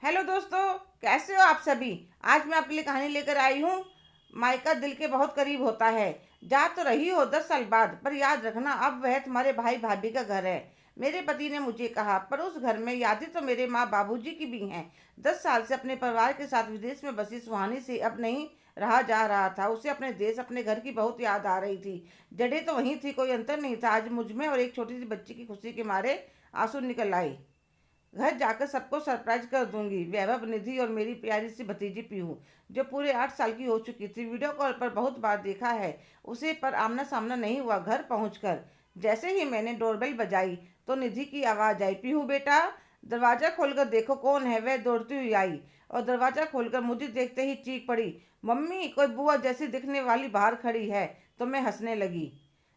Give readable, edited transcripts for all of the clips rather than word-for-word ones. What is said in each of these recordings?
Hello दोस्तों, कैसे हो आप सभी। आज मैं आपके लिए कहानी लेकर आई हूँ। मायका दिल के बहुत करीब होता है। जा तो रही हो 10 साल बाद, पर याद रखना अब वह तुम्हारे भाई भाभी का घर है। मेरे पति ने मुझे कहा, पर उस घर में यादें तो मेरे माँ बाबूजी की भी हैं। 10 साल से अपने परिवार के साथ विदेश में बसी सुहानी से अब नहीं रहा जा रहा था। उसे अपने देश, अपने घर की बहुत याद आ रही थी। जड़ें तो वहीं थी, कोई अंतर नहीं था। आज मुझ में और एक छोटी सी बच्ची की खुशी के मारे आंसू निकल आए। घर जाकर सबको सरप्राइज कर दूंगी। वैभव, निधि और मेरी प्यारी सी भतीजी पीहू, जो पूरे 8 साल की हो चुकी थी, वीडियो कॉल पर बहुत बार देखा है उसे, पर आमना सामना नहीं हुआ। घर पहुंचकर जैसे ही मैंने डोरबेल बजाई तो निधि की आवाज़ आई, पीहू बेटा दरवाज़ा खोलकर देखो कौन है। वह दौड़ती हुई आई और दरवाज़ा खोलकर मुझे देखते ही चीख पड़ी, मम्मी कोई बुआ जैसी दिखने वाली बाहर खड़ी है। तो मैं हंसने लगी।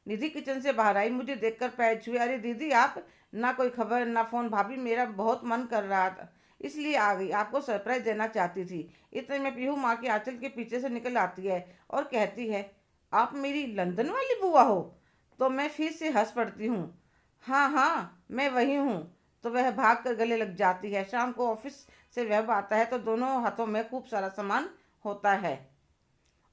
निधि किचन से बाहर आई, मुझे देखकर पैर छुए। अरे दीदी आप, ना कोई खबर ना फोन। भाभी मेरा बहुत मन कर रहा था इसलिए आ गई, आपको सरप्राइज देना चाहती थी। इतने में पीहू माँ के आंचल के पीछे से निकल आती है और कहती है, आप मेरी लंदन वाली बुआ हो। तो मैं फिर से हंस पड़ती हूँ। हाँ हाँ मैं वही हूँ। तो वह भाग कर गले लग जाती है। शाम को ऑफिस से वह आता है तो दोनों हाथों में खूब सारा सामान होता है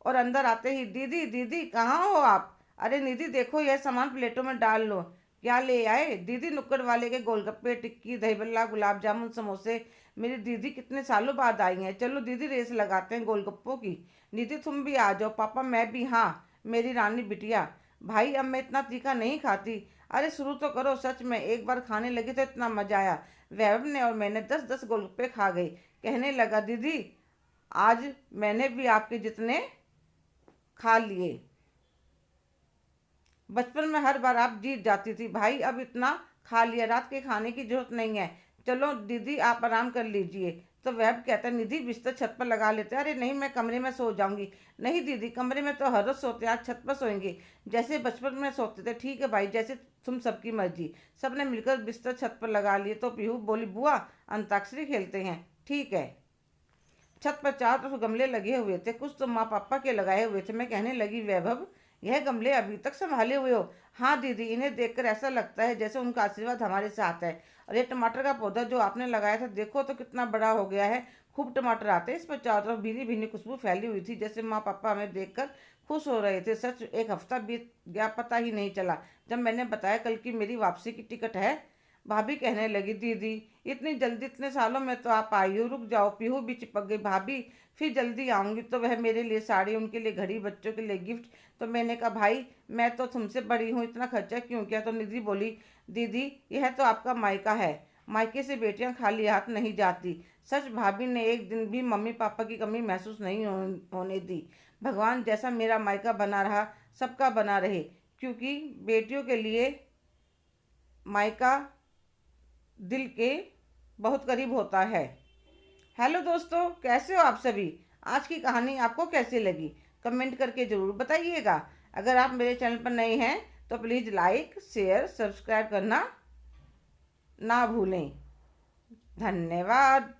और अंदर आते ही, दीदी दीदी कहाँ हो आप। अरे निधि देखो यह सामान प्लेटों में डाल लो। क्या ले आए। दीदी नुक्कड़ वाले के गोलगप्पे, टिक्की, दही बल्ला, गुलाब जामुन, समोसे। मेरी दीदी कितने सालों बाद आई हैं। चलो दीदी रेस लगाते हैं गोलगप्पों की। निधि तुम भी आ जाओ। पापा मैं भी। हाँ मेरी रानी बिटिया। भाई अब मैं इतना तीखा नहीं खाती। अरे शुरू तो करो। सच में एक बार खाने लगी तो इतना मजा आया। वैभव ने और मैंने 10-10 गोलगप्पे खा गई। कहने लगा, दीदी आज मैंने भी आपके जितने खा लिए। बचपन में हर बार आप जीत जाती थी। भाई अब इतना खा लिया, रात के खाने की जरूरत नहीं है। चलो दीदी आप आराम कर लीजिए। तो वह कहता है, निधि बिस्तर छत पर लगा लेते। अरे नहीं मैं कमरे में सो जाऊंगी। नहीं दीदी कमरे में तो हर रोज सोते, आज छत पर सोएंगे जैसे बचपन में सोते थे। ठीक है भाई, जैसे तुम सबकी मर्जी। सबने मिलकर बिस्तर छत पर लगा लिए तो पीहू बोली, बुआ अंताक्षरी खेलते हैं। ठीक है। छत पर चारों तरफ गमले लगे हुए थे, कुछ तो माँ पापा के लगाए हुए थे। मैं कहने लगी, वैभव यह गमले अभी तक संभाले हुए हो। हाँ दीदी, इन्हें देखकर ऐसा लगता है जैसे उनका आशीर्वाद हमारे साथ है। और ये टमाटर का पौधा जो आपने लगाया था, देखो तो कितना बड़ा हो गया है। खूब टमाटर आते हैं इस पर। चारों तरफ भीनी भीनी खुशबू फैली हुई थी, जैसे माँ पापा हमें देखकर खुश हो रहे थे। सच एक हफ्ता बीत गया पता ही नहीं चला। जब मैंने बताया कल की मेरी वापसी की टिकट है, भाभी कहने लगी, दीदी इतनी जल्दी, इतने सालों में तो आप आई हो। रुक जाओ। पीहू भी चिपक गई, भाभी फिर जल्दी आऊंगी। तो वह मेरे लिए साड़ी, उनके लिए घड़ी, बच्चों के लिए गिफ्ट। तो मैंने कहा, भाई मैं तो तुमसे बड़ी हूँ, इतना खर्चा क्यों किया। तो निधि बोली, दीदी यह तो आपका मायका है, मायके से बेटियां खाली हाथ नहीं जाती। सच भाभी ने एक दिन भी मम्मी पापा की कमी महसूस नहीं होने दी। भगवान जैसा मेरा मायका बना रहा, सबका बना रहे, क्योंकि बेटियों के लिए मायका दिल के बहुत करीब होता है। हेलो दोस्तों, कैसे हो आप सभी। आज की कहानी आपको कैसी लगी, कमेंट करके ज़रूर बताइएगा। अगर आप मेरे चैनल पर नए हैं तो प्लीज़ लाइक, शेयर, सब्सक्राइब करना ना भूलें। धन्यवाद।